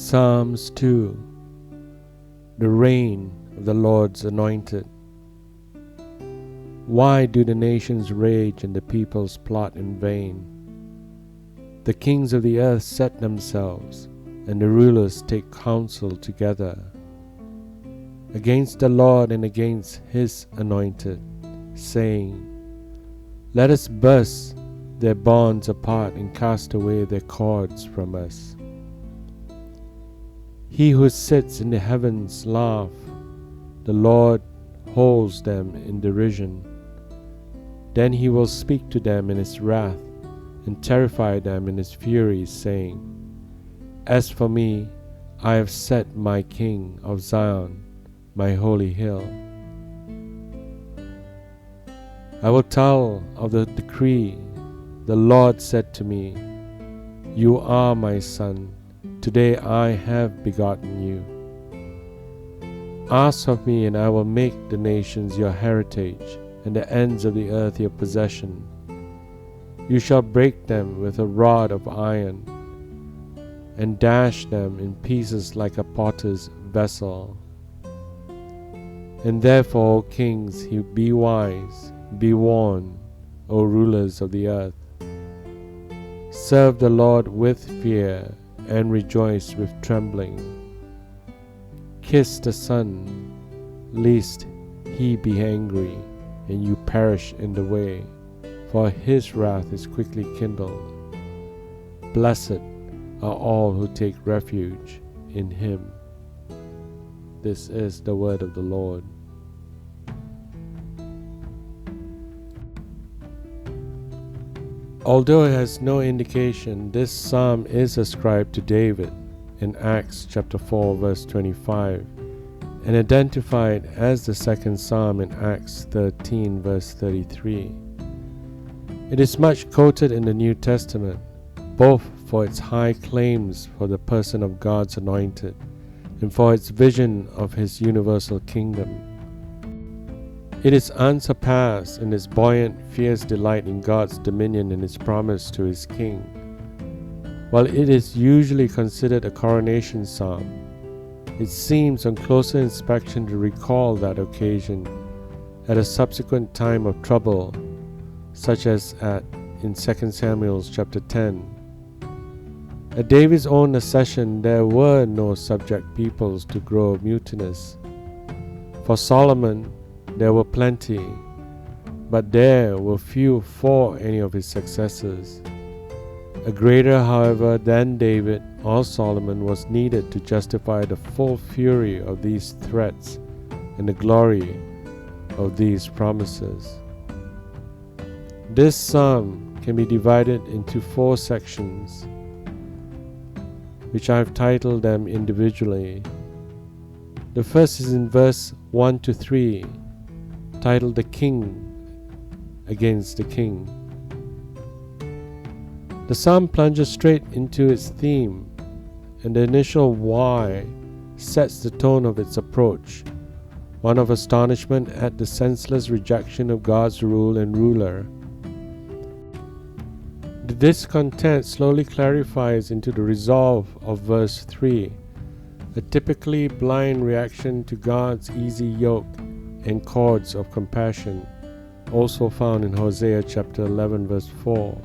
Psalms 2. The reign of the Lord's anointed. Why do the nations rage and the peoples plot in vain? The kings of the earth set themselves, and the rulers take counsel together against the Lord and against his anointed, saying, Let us burst their bonds apart and cast away their cords from us. He who sits in the heavens laugh, the Lord holds them in derision. Then he will speak to them in his wrath and terrify them in his fury, saying, As for me, I have set my king of Zion, my holy hill. I will tell of the decree. The Lord said to me, You are my son. Today I have begotten you. Ask of me, and I will make the nations your heritage, and the ends of the earth your possession. You shall break them with a rod of iron, and dash them in pieces like a potter's vessel. And therefore, O kings, be wise, be warned, O rulers of the earth. Serve the Lord with fear, and rejoice with trembling. Kiss the Son, lest he be angry, and you perish in the way, for his wrath is quickly kindled. Blessed are all who take refuge in him. This is the word of the Lord. Although it has no indication, this psalm is ascribed to David in Acts chapter 4 verse 25 and identified as the second psalm in Acts 13 verse 33. It is much quoted in the New Testament, both for its high claims for the person of God's anointed and for its vision of his universal kingdom. It is unsurpassed in its buoyant, fierce delight in God's dominion and his promise to his king. While it is usually considered a coronation psalm, it seems on closer inspection to recall that occasion at a subsequent time of trouble, such as in 2 Samuel chapter 10. At David's own accession, there were no subject peoples to grow mutinous. For Solomon, there were plenty, but there were few for any of his successors. A greater, however, than David or Solomon was needed to justify the full fury of these threats and the glory of these promises. This psalm can be divided into 4 sections, which I have titled them individually. The first is in verse 1 to 3, titled The King Against the King. The psalm plunges straight into its theme, and the initial why sets the tone of its approach, one of astonishment at the senseless rejection of God's rule and ruler. The discontent slowly clarifies into the resolve of verse 3, a typically blind reaction to God's easy yoke and cords of compassion, also found in Hosea chapter 11 verse 4.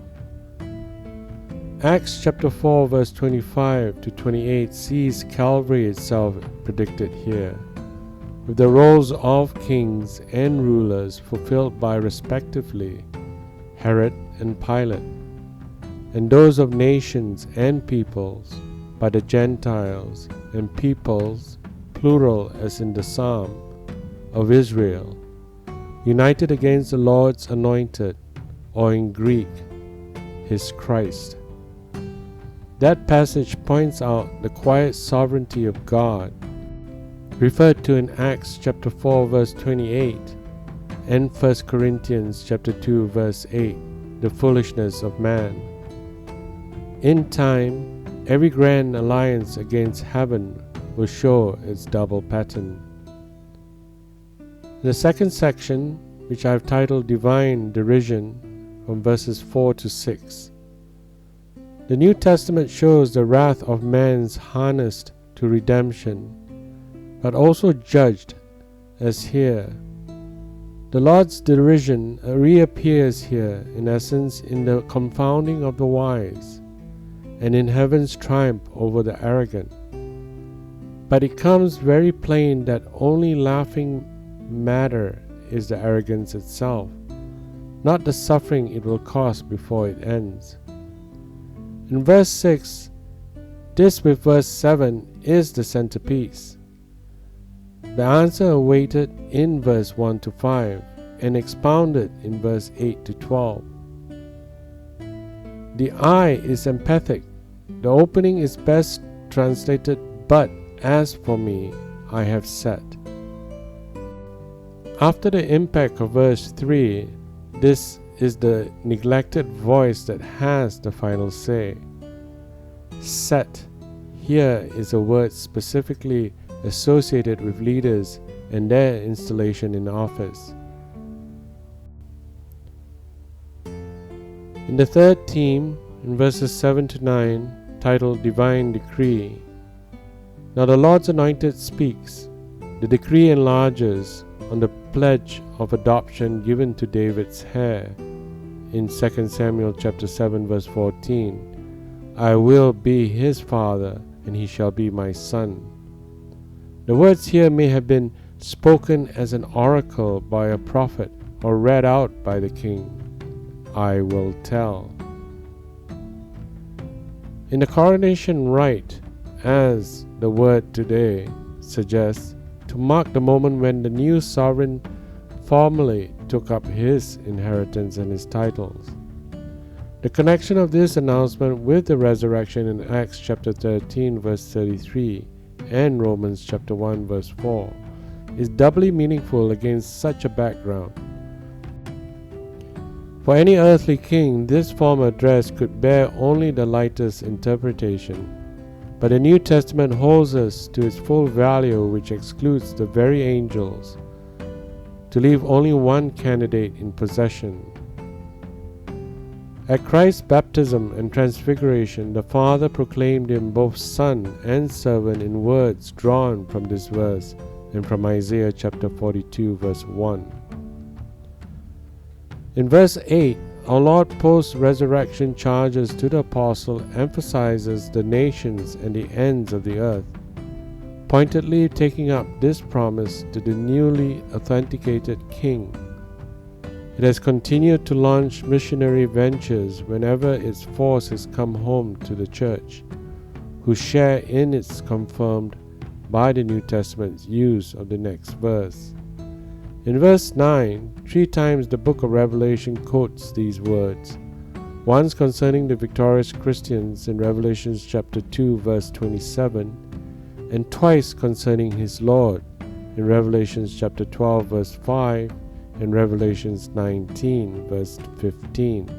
Acts chapter 4 verse 25 to 28 sees Calvary itself predicted here, with the roles of kings and rulers fulfilled by respectively Herod and Pilate, and those of nations and peoples by the Gentiles and peoples, plural as in the psalm, of Israel, united against the Lord's anointed, or in Greek, his Christ. That passage points out the quiet sovereignty of God, referred to in Acts chapter 4 verse 28 and 1 Corinthians chapter 2 verse 8, the foolishness of man. In time, every grand alliance against heaven will show its double pattern. The second section, which I have titled Divine Derision, from verses 4 to 6, The New Testament shows the wrath of man's harnessed to redemption, but also judged as here. The Lord's derision reappears here, in essence, in the confounding of the wise, and in heaven's triumph over the arrogant. But it comes very plain that only laughing matter is the arrogance itself, not the suffering it will cause before it ends. In verse 6, this with verse 7 is the centerpiece. The answer awaited in verse 1 to 5 and expounded in verse 8 to 12. The I is emphatic. The opening is best translated, "But as for me, I have said." After the impact of verse 3, this is the neglected voice that has the final say. Set here is a word specifically associated with leaders and their installation in office. In the third theme, in verses 7 to 9, titled Divine Decree, now the Lord's Anointed speaks. The decree enlarges on the pledge of adoption given to David's heir in 2 Samuel chapter 7 verse 14. I will be his father, and he shall be my son. The words here may have been spoken as an oracle by a prophet or read out by the king. I will tell. In the coronation rite, as the word today suggests, to mark the moment when the new sovereign formally took up his inheritance and his titles. The connection of this announcement with the resurrection in Acts chapter 13 verse 33 and Romans chapter 1 verse 4 is doubly meaningful against such a background. For any earthly king, this form of address could bear only the lightest interpretation, but the New Testament holds us to its full value, which excludes the very angels, to leave only one candidate in possession. At Christ's baptism and transfiguration, the Father proclaimed him both Son and servant in words drawn from this verse and from Isaiah chapter 42 verse 1. In verse 8, our Lord post-resurrection charges to the apostle emphasizes the nations and the ends of the earth, pointedly taking up this promise to the newly authenticated King. It has continued to launch missionary ventures whenever its force has come home to the church, who share in its confirmed by the New Testament's use of the next verse. In verse 9, 3 times the book of Revelation quotes these words, once concerning the victorious Christians in Revelation chapter 2 verse 27, and twice concerning his Lord in Revelation chapter 12 verse 5 and Revelation 19 verse 15.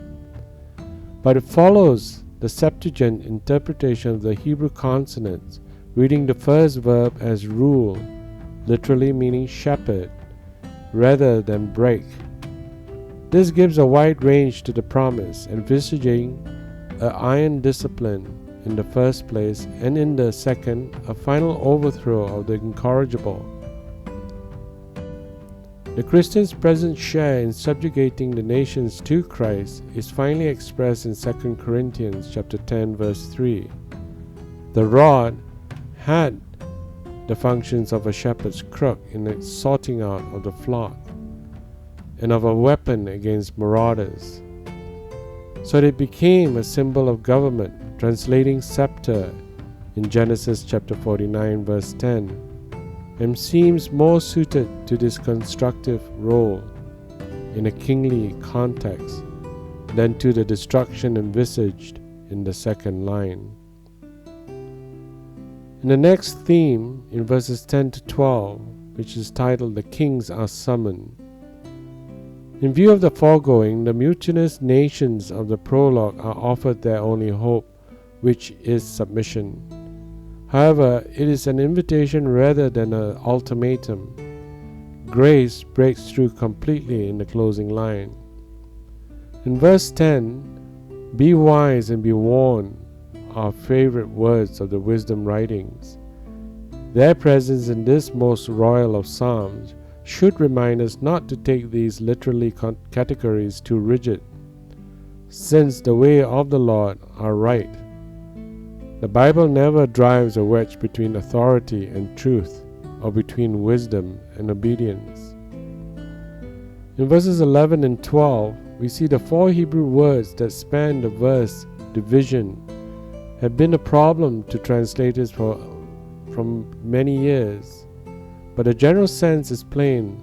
But it follows the Septuagint interpretation of the Hebrew consonants, reading the first verb as rule, literally meaning shepherd, rather than break. This gives a wide range to the promise, envisaging an iron discipline in the first place, and in the second, a final overthrow of the incorrigible. The Christians' present share in subjugating the nations to Christ is finally expressed in 2 Corinthians chapter 10 verse 3. The rod had the functions of a shepherd's crook in its sorting out of the flock, and of a weapon against marauders. So it became a symbol of government, translating scepter in Genesis chapter 49 verse 10, and seems more suited to this constructive role in a kingly context than to the destruction envisaged in the second line. In the next theme, in verses 10 to 12, which is titled The Kings Are Summoned. In view of the foregoing, the mutinous nations of the prologue are offered their only hope, which is submission. However, it is an invitation rather than an ultimatum. Grace breaks through completely in the closing line. In verse 10, be wise and be warned. our favorite words of the wisdom writings. Their presence in this most royal of psalms should remind us not to take these literally categories too rigid, since the way of the Lord are right. The Bible never drives a wedge between authority and truth, or between wisdom and obedience. In verses 11 and 12, we see the 4 Hebrew words that span the verse division have been a problem to translators from many years, but the general sense is plain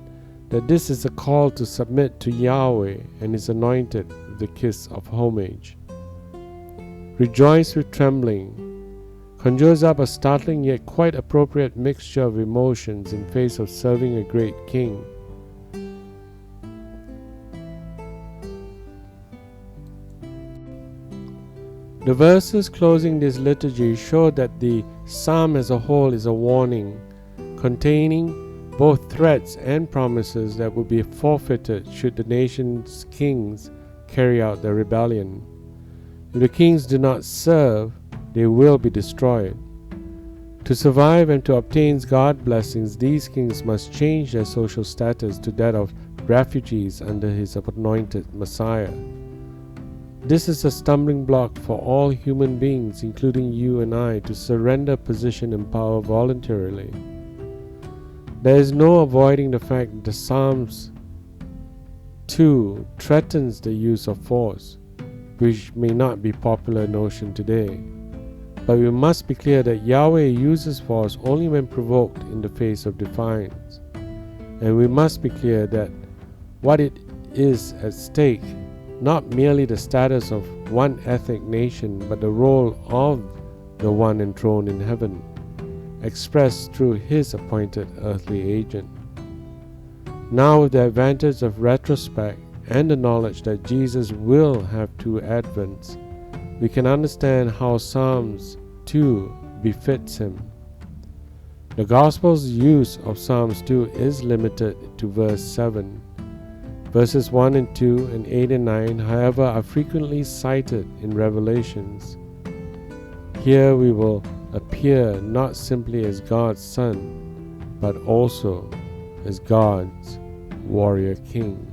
that this is a call to submit to Yahweh and His anointed with the kiss of homage. Rejoice with trembling conjures up a startling yet quite appropriate mixture of emotions in face of serving a great king. The verses closing this liturgy show that the psalm as a whole is a warning, containing both threats and promises that will be forfeited should the nation's kings carry out their rebellion. If the kings do not serve, they will be destroyed. To survive and to obtain God's blessings, these kings must change their social status to that of refugees under His anointed Messiah. This is a stumbling block for all human beings, including you and I, to surrender position and power voluntarily. There is no avoiding the fact that the Psalms 2 threatens the use of force, which may not be a popular notion today. But we must be clear that Yahweh uses force only when provoked in the face of defiance. And we must be clear that what it is at stake, not merely the status of one ethnic nation, but the role of the one enthroned in heaven, expressed through His appointed earthly agent. Now, with the advantage of retrospect and the knowledge that Jesus will have 2 advents, we can understand how Psalms 2 befits Him. The Gospel's use of Psalms 2 is limited to verse 7. Verses 1 and 2 and 8 and 9, however, are frequently cited in Revelations. Here we will appear not simply as God's Son, but also as God's warrior king.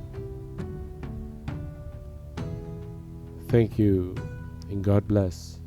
Thank you, and God bless.